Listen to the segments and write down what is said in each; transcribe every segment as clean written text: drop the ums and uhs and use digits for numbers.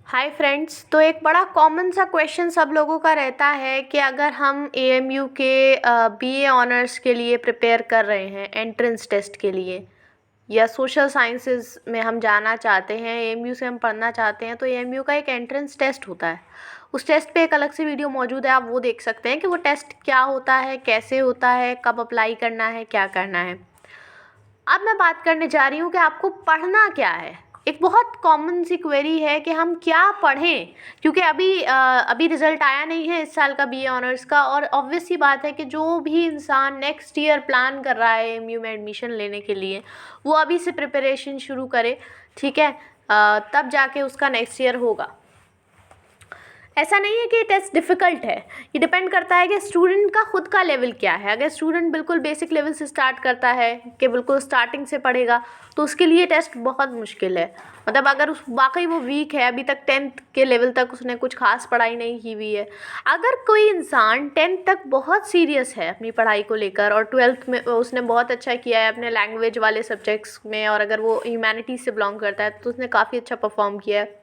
Hi friends. तो एक बड़ा कॉमन सा क्वेश्चन सब लोगों का रहता है कि अगर हम एएमयू के बीए ऑनर्स के लिए प्रिपेयर कर रहे हैं एंट्रेंस टेस्ट के लिए, या सोशल साइंसेज में हम जाना चाहते हैं, एएमयू से हम पढ़ना चाहते हैं, तो एएमयू का एक एंट्रेंस टेस्ट होता है। उस टेस्ट पे एक अलग से वीडियो मौजूद है, आप वो देख सकते हैं कि वो टेस्ट क्या होता है, कैसे होता है, कब अप्लाई करना है, क्या करना है। अब मैं बात करने जा रही हूँ कि आपको पढ़ना क्या है। एक बहुत कॉमन सी क्वेरी है कि हम क्या पढ़ें, क्योंकि अभी रिज़ल्ट आया नहीं है इस साल का बीए ऑनर्स का, और ऑब्वियस सी बात है कि जो भी इंसान नेक्स्ट ईयर प्लान कर रहा है एएमयू में एडमिशन लेने के लिए, वो अभी से प्रिपरेशन शुरू करे। ठीक है, तब जाके उसका नेक्स्ट ईयर होगा। ऐसा नहीं है कि टेस्ट डिफ़िकल्ट है, ये डिपेंड करता है कि स्टूडेंट का खुद का लेवल क्या है। अगर स्टूडेंट बिल्कुल बेसिक लेवल से स्टार्ट करता है कि बिल्कुल स्टार्टिंग से पढ़ेगा, तो उसके लिए टेस्ट बहुत मुश्किल है। मतलब अगर उस वाकई वो वीक है, अभी तक 10th के लेवल तक उसने कुछ खास पढ़ाई नहीं की हुई है। अगर कोई इंसान 10th तक बहुत सीरियस है अपनी पढ़ाई को लेकर, और 12th में उसने बहुत अच्छा किया है अपने लैंग्वेज वाले सब्जेक्ट्स में, और अगर वो ह्यूमैनिटीज़ से बिलोंग करता है तो उसने काफ़ी अच्छा परफॉर्म किया है,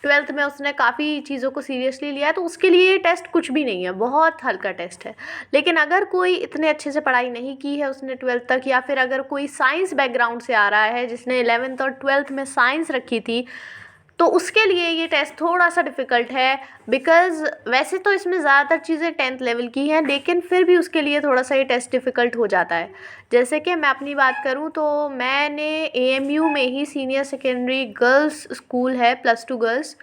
12th में उसने काफ़ी चीज़ों को सीरियसली लिया है, तो उसके लिए ये टेस्ट कुछ भी नहीं है, बहुत हल्का टेस्ट है। लेकिन अगर कोई इतने अच्छे से पढ़ाई नहीं की है उसने 12th तक, या फिर अगर कोई साइंस बैकग्राउंड से आ रहा है जिसने 11th और 12th में साइंस रखी थी, तो उसके लिए ये टेस्ट थोड़ा सा डिफ़िकल्ट है। बिकॉज़ वैसे तो इसमें ज़्यादातर चीज़ें 10th लेवल की हैं, लेकिन फिर भी उसके लिए थोड़ा सा ये टेस्ट डिफ़िकल्ट हो जाता है। जैसे कि मैं अपनी बात करूँ तो मैंने एएमयू में ही सीनियर सेकेंडरी गर्ल्स स्कूल है, +2 गर्ल्स,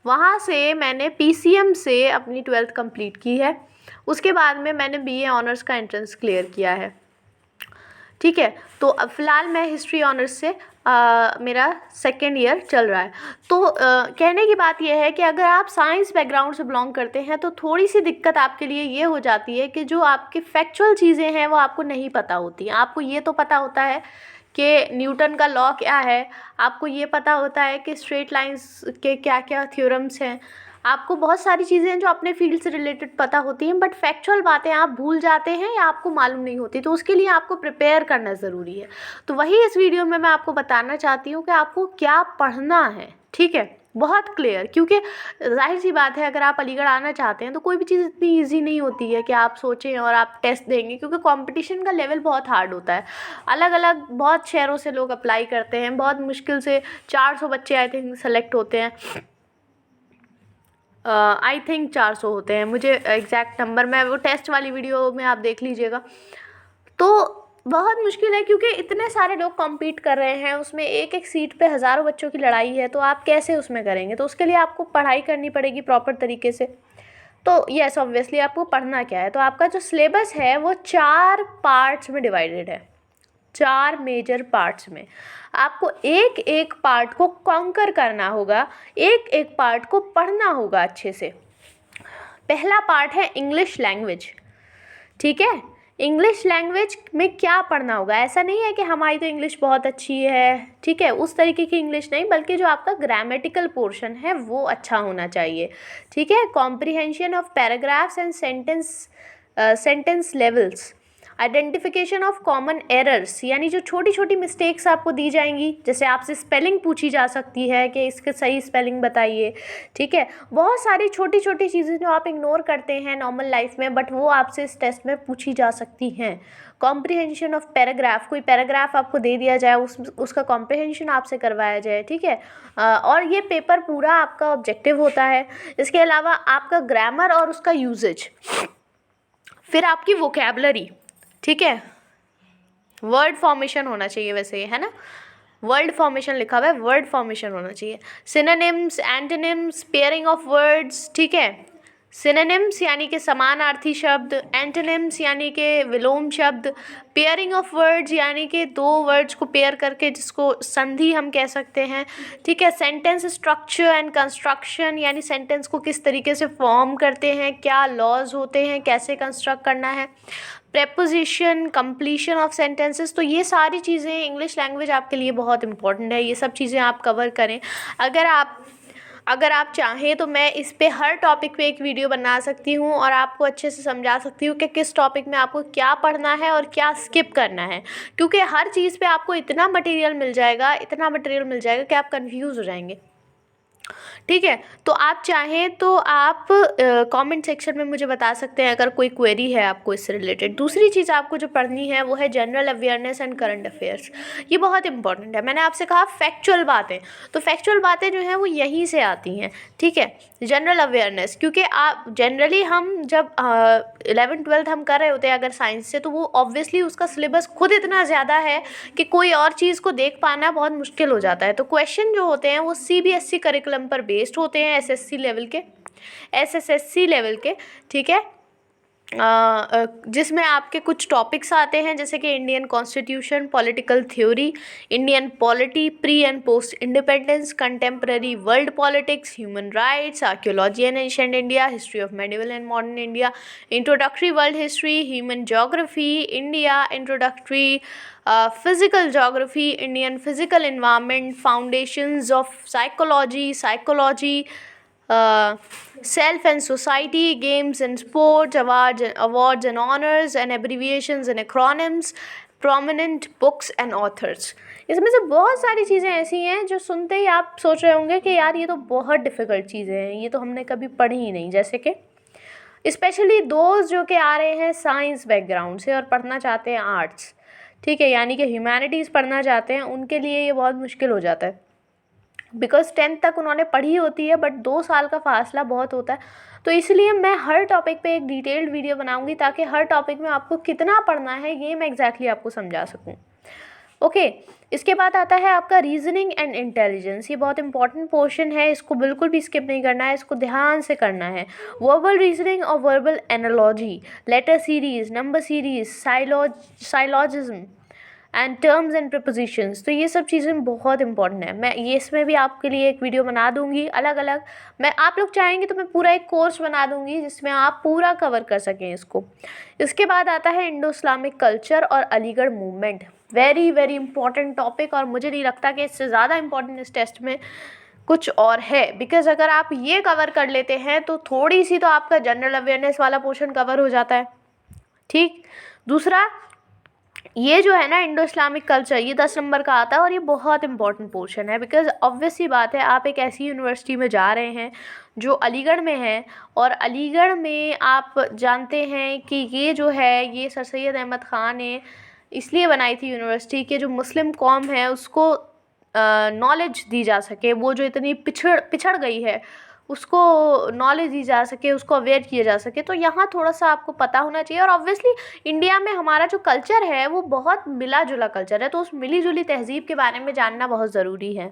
वहाँ से मैंने पीसीएम से अपनी 12th कंप्लीट की है। उसके बाद में मैंने बीए ऑनर्स का एंट्रेंस क्लियर किया है। ठीक है, तो अब फ़िलहाल मैं हिस्ट्री ऑनर्स से मेरा सेकेंड ईयर चल रहा है। तो कहने की बात यह है कि अगर आप साइंस बैकग्राउंड से बिलोंग करते हैं तो थोड़ी सी दिक्कत आपके लिए ये हो जाती है कि जो आपकी फैक्चुअल चीज़ें हैं वो आपको नहीं पता होती हैं। आपको ये तो पता होता है कि न्यूटन का लॉ क्या है, आपको ये पता होता है कि स्ट्रेट लाइंस के क्या क्या थ्योरम्स हैं, आपको बहुत सारी चीज़ें हैं जो अपने फील्ड से रिलेटेड पता होती हैं, बट फैक्चुअल बातें आप भूल जाते हैं या आपको मालूम नहीं होती, तो उसके लिए आपको प्रिपेयर करना ज़रूरी है। तो वही इस वीडियो में मैं आपको बताना चाहती हूँ कि आपको क्या पढ़ना है। ठीक है, बहुत क्लियर, क्योंकि जाहिर सी बात है अगर आप अलीगढ़ आना चाहते हैं तो कोई भी चीज़ इतनी ईजी नहीं होती है कि आप सोचें और आप टेस्ट देंगे, क्योंकि कंपटीशन का लेवल बहुत हार्ड होता है। अलग अलग बहुत शहरों से लोग अप्लाई करते हैं, बहुत मुश्किल से 400 बच्चे आई थिंक सेलेक्ट होते हैं। आई थिंक 400 होते हैं, मुझे एग्जैक्ट नंबर, मैं वो टेस्ट वाली वीडियो में आप देख लीजिएगा। तो बहुत मुश्किल है क्योंकि इतने सारे लोग कॉम्पीट कर रहे हैं, उसमें एक एक सीट पे हज़ारों बच्चों की लड़ाई है, तो आप कैसे उसमें करेंगे? तो उसके लिए आपको पढ़ाई करनी पड़ेगी प्रॉपर तरीके से। तो यस, ऑब्वियसली आपको पढ़ना क्या है, तो आपका जो सिलेबस है वो 4 पार्ट्स में डिवाइडेड है, 4 मेजर पार्ट्स में। आपको एक एक पार्ट को कॉन्कर करना होगा, एक एक पार्ट को पढ़ना होगा अच्छे से। पहला पार्ट है इंग्लिश लैंग्वेज। ठीक है, इंग्लिश लैंग्वेज में क्या पढ़ना होगा? ऐसा नहीं है कि हमारी तो इंग्लिश बहुत अच्छी है, ठीक है, उस तरीके की इंग्लिश नहीं, बल्कि जो आपका ग्रामेटिकल पोर्शन है वो अच्छा होना चाहिए। ठीक है, comprehension of paragraphs and sentence levels, identification of common errors, यानी जो छोटी छोटी मिस्टेक्स आपको दी जाएंगी, जैसे आपसे स्पेलिंग पूछी जा सकती है कि इसके सही स्पेलिंग बताइए। ठीक है, बहुत सारी छोटी छोटी चीज़ें जो आप इग्नोर करते हैं नॉर्मल लाइफ में, बट वो आपसे इस टेस्ट में पूछी जा सकती हैं। कॉम्प्रिहेंशन ऑफ पैराग्राफ, कोई पैराग्राफ आपको दे दिया जाए, उसका कॉम्प्रिहेंशन आपसे करवाया जाए। ठीक है, और ये पेपर पूरा आपका ऑब्जेक्टिव होता है। इसके अलावा आपका ग्रामर और उसका यूजेज, फिर आपकी वोकैबलरी। ठीक है, वर्ड फॉर्मेशन होना चाहिए, वैसे ये है ना, वर्ड फॉर्मेशन लिखा हुआ है, वर्ड फॉर्मेशन होना चाहिए। Synonyms, antonyms, pairing of words. ठीक है, सिनोनिम्स यानी कि समानार्थी शब्द, एंटोनिम्स यानी कि विलोम शब्द, पेयरिंग ऑफ वर्ड्स यानी कि दो वर्ड्स को पेयर करके जिसको संधि हम कह सकते हैं। ठीक है, सेंटेंस स्ट्रक्चर एंड कंस्ट्रक्शन, यानी सेंटेंस को किस तरीके से फॉर्म करते हैं, क्या लॉज होते हैं, कैसे कंस्ट्रक्ट करना है, प्रेपोजिशन, कंप्लीशन ऑफ सेंटेंसेस। तो ये सारी चीज़ें, इंग्लिश लैंग्वेज आपके लिए बहुत इंपॉर्टेंट है, ये सब चीज़ें आप कवर करें। अगर आप चाहें तो मैं इस पे हर टॉपिक पे एक वीडियो बना सकती हूँ और आपको अच्छे से समझा सकती हूँ कि किस टॉपिक में आपको क्या पढ़ना है और क्या स्किप करना है, क्योंकि हर चीज़ पे आपको इतना मटेरियल मिल जाएगा, इतना मटेरियल मिल जाएगा कि आप कंफ्यूज हो जाएंगे। ठीक है। तो आप चाहें तो आप कमेंट सेक्शन में मुझे बता सकते हैं अगर कोई क्वेरी है आपको इससे रिलेटेड। दूसरी चीज़ आपको जो पढ़नी है वो है general awareness and current affairs. ये बहुत इंपॉर्टेंट है। मैंने आपसे कहा फैक्चुअल बातें, तो फैक्चुअल बातें जो हैं वो यहीं से आती हैं, ठीक है। जनरल अवेयरनेस, क्योंकि आप जनरली हम जब 11th-12th हम कर रहे होते हैं अगर साइंस से, तो वो ऑब्वियसली उसका सिलेबस खुद इतना ज़्यादा है कि कोई और चीज़ को देख पाना बहुत मुश्किल हो जाता है। तो क्वेश्चन जो होते हैं वो CBSE करिकुलम पर बेस्ड होते हैं, SSC लेवल के, SSSC लेवल के, ठीक है। जिसमें आपके कुछ टॉपिक्स आते हैं जैसे कि Indian constitution, political theory, Indian polity, pre and post independence, contemporary world politics, human rights, archaeology and ancient India, history of medieval and modern India, introductory world history, human geography India, introductory physical geography, Indian physical environment, foundations of psychology, self and society, games and sports, awards and honors and abbreviations and acronyms, prominent books and authors। इसमें से बहुत सारी चीज़ें ऐसी हैं जो सुनते ही आप सोच रहे होंगे कि यार ये तो बहुत डिफ़िकल्ट चीज़ें हैं, ये तो हमने कभी पढ़ी ही नहीं। जैसे कि स्पेशली दोस्त जो कि आ रहे हैं साइंस बैकग्राउंड से और पढ़ना चाहते हैं आर्ट्स, ठीक है, यानी कि ह्यूमैनिटीज़ पढ़ना चाहते हैं, उनके लिए ये बहुत मुश्किल हो जाता है। बिकॉज 10th तक उन्होंने पढ़ी होती है बट 2 साल का फासला बहुत होता है। तो इसलिए मैं हर टॉपिक पे एक डिटेल्ड वीडियो बनाऊंगी ताकि हर टॉपिक में आपको कितना पढ़ना है ये मैं एग्जैक्टली आपको समझा सकूं। ओके, इसके बाद आता है आपका रीजनिंग एंड इंटेलिजेंस। ये बहुत इंपॉर्टेंट पोर्शन है, इसको बिल्कुल भी स्किप नहीं करना है, इसको ध्यान से करना है। वर्बल रीजनिंग और verbal analogy, letter series, number series, syllogism and terms and propositions. तो ये सब चीज़ें बहुत इंपॉर्टेंट है। मैं ये इसमें भी आपके लिए एक वीडियो बना दूंगी अलग अलग। मैं आप लोग चाहेंगे तो मैं पूरा एक कोर्स बना दूंगी जिसमें आप पूरा कवर कर सकें इसको। इसके बाद आता है इंडो इस्लामिक कल्चर और Aligarh movement. Very very important topic, और मुझे नहीं लगता कि इससे ज़्यादा इंपॉर्टेंट इस टेस्ट में कुछ और है। बिकॉज अगर आप ये कवर कर लेते हैं तो थोड़ी सी तो आपका जनरल अवेयरनेस वाला पोर्शन कवर हो जाता है, ठीक। दूसरा, ये जो है ना इंडो इस्लामिक कल्चर, ये 10 नंबर का आता है और ये बहुत इंपॉर्टेंट पोर्शन है। बिकॉज ऑब्वियस सी बात है, आप एक ऐसी यूनिवर्सिटी में जा रहे हैं जो अलीगढ़ में है, और अलीगढ़ में आप जानते हैं कि ये जो है ये सर सैयद अहमद ख़ान ने इसलिए बनाई थी यूनिवर्सिटी कि जो मुस्लिम कौम है उसको नॉलेज दी जा सके, वो जो इतनी पिछड़ गई है उसको नॉलेज दी जा सके, उसको अवेयर किया जा सके। तो यहाँ थोड़ा सा आपको पता होना चाहिए। और ऑब्वियसली इंडिया में हमारा जो कल्चर है वो बहुत मिला जुला कल्चर है, तो उस मिली जुली तहज़ीब के बारे में जानना बहुत ज़रूरी है।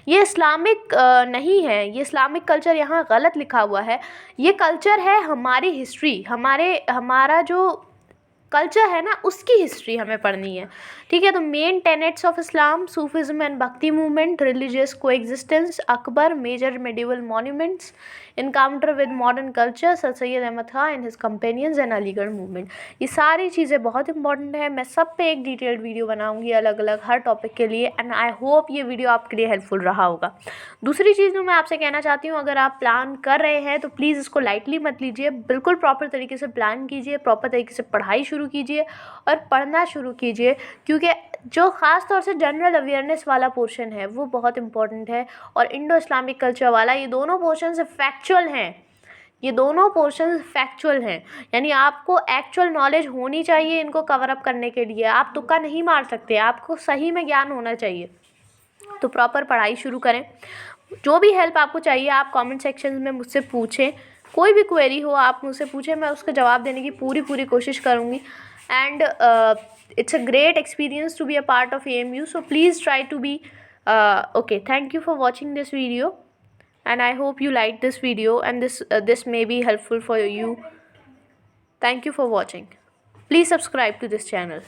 ये इस्लामिक नहीं है, ये इस्लामिक कल्चर यहाँ गलत लिखा हुआ है। ये कल्चर है हमारी हिस्ट्री, हमारा जो कल्चर है ना उसकी हिस्ट्री हमें पढ़नी है, ठीक है। तो main tenets of Islam, Sufism and bhakti movement, religious coexistence, Akbar, major medieval monuments, encounter with modern culture, sir Sayyid Ahmad Khan and his companions and Aligarh movement. ये सारी चीज़ें बहुत इंपॉर्टेंट है। मैं सब पे एक डिटेल्ड वीडियो बनाऊंगी अलग अलग हर टॉपिक के लिए, एंड आई होप ये वीडियो आपके लिए हेल्पफुल रहा होगा। दूसरी चीज़ जो मैं आपसे कहना चाहती हूँ, अगर आप प्लान कर रहे हैं तो प्लीज़ इसको लाइटली मत लीजिए, बिल्कुल प्रॉपर तरीके से प्लान कीजिए, प्रॉपर तरीके से पढ़ाई शुरू कीजिए और पढ़ना शुरू कीजिए, क्योंकि जो ख़ास तौर से जनरल अवेयरनेस वाला पोर्शन है वो बहुत इंपॉर्टेंट है, और इंडो इस्लामिक कल्चर वाला, ये दोनों पोर्शन फैक्चुअल हैं। ये दोनों पोर्शंस फैक्चुअल हैं, यानी आपको एक्चुअल नॉलेज होनी चाहिए इनको कवर अप करने के लिए। आप तुक्का नहीं मार सकते, आपको सही में ज्ञान होना चाहिए। तो प्रॉपर पढ़ाई शुरू करें। जो भी हेल्प आपको चाहिए आप कमेंट सेक्शन में मुझसे पूछें, कोई भी क्वेरी हो आप मुझसे पूछें, मैं उसका जवाब देने की पूरी कोशिश करूँगी। And it's a great experience to be a part of AMU, so please try to be okay. Thank you for watching this video, and I hope you liked this video, and this may be helpful for you. Thank you for watching. Please subscribe to this channel.